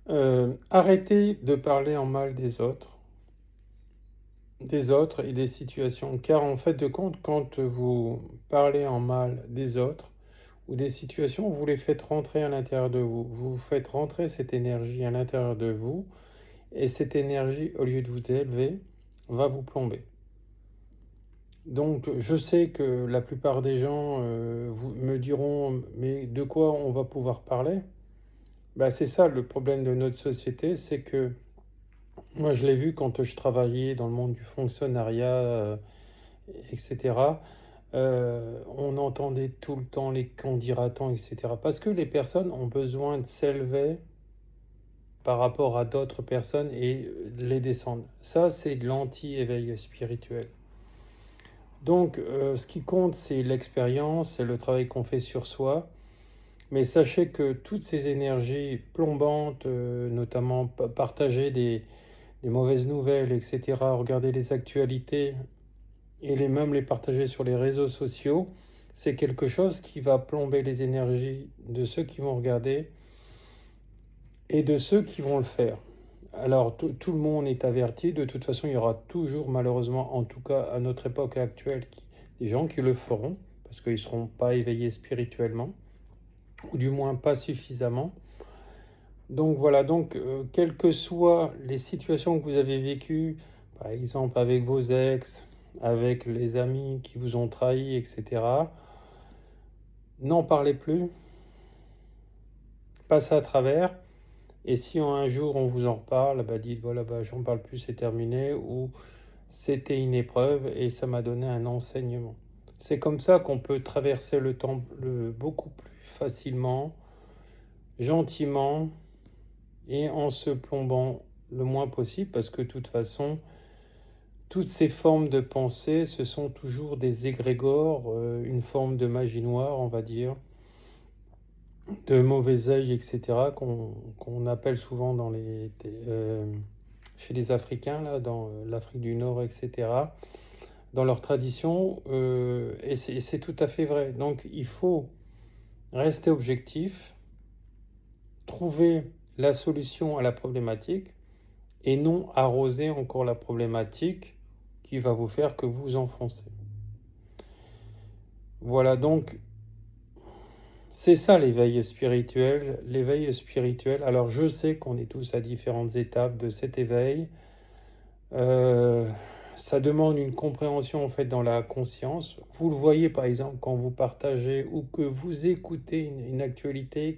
Arrêtez de parler en mal des autres et des situations, car en fait de compte, quand vous parlez en mal des autres ou des situations, vous les faites rentrer à l'intérieur de vous. Vous faites rentrer cette énergie à l'intérieur de vous, et cette énergie, au lieu de vous élever, va vous plomber. Donc je sais que la plupart des gens me diront, mais de quoi on va pouvoir parler? Ben, c'est ça le problème de notre société, c'est que moi je l'ai vu quand je travaillais dans le monde du fonctionnariat, etc. On entendait tout le temps les qu'en etc. Parce que les personnes ont besoin de s'élever par rapport à d'autres personnes et les descendre. Ça, c'est de l'anti-éveil spirituel. Donc, ce qui compte, c'est l'expérience, c'est le travail qu'on fait sur soi. Mais sachez que toutes ces énergies plombantes, notamment partager des mauvaises nouvelles, etc., regarder les actualités et même les partager sur les réseaux sociaux, c'est quelque chose qui va plomber les énergies de ceux qui vont regarder et de ceux qui vont le faire. Alors tout le monde est averti, de toute façon il y aura toujours malheureusement, en tout cas à notre époque actuelle, des gens qui le feront, parce qu'ils ne seront pas éveillés spirituellement, ou du moins pas suffisamment. Donc voilà, donc quelles que soient les situations que vous avez vécues, par exemple avec vos ex, avec les amis qui vous ont trahi, etc., n'en parlez plus, passez à travers. Et si un jour on vous en reparle, bah dites voilà, bah, j'en parle plus, c'est terminé, ou c'était une épreuve et ça m'a donné un enseignement. C'est comme ça qu'on peut traverser le temps beaucoup plus facilement, gentiment, et en se plombant le moins possible, parce que de toute façon, toutes ces formes de pensée, ce sont toujours des égrégores, une forme de magie noire, on va dire, de mauvais œil, etc., qu'on appelle souvent chez les Africains, là, dans l'Afrique du Nord, etc., dans leur tradition, et c'est tout à fait vrai. Donc il faut rester objectif, trouver la solution à la problématique, et non arroser encore la problématique qui va vous faire que vous enfoncez. Voilà, donc c'est ça l'éveil spirituel. L'éveil spirituel, alors je sais qu'on est tous à différentes étapes de cet éveil. Euh, Ça demande une compréhension en fait dans la conscience. Vous le voyez par exemple quand vous partagez ou que vous écoutez une actualité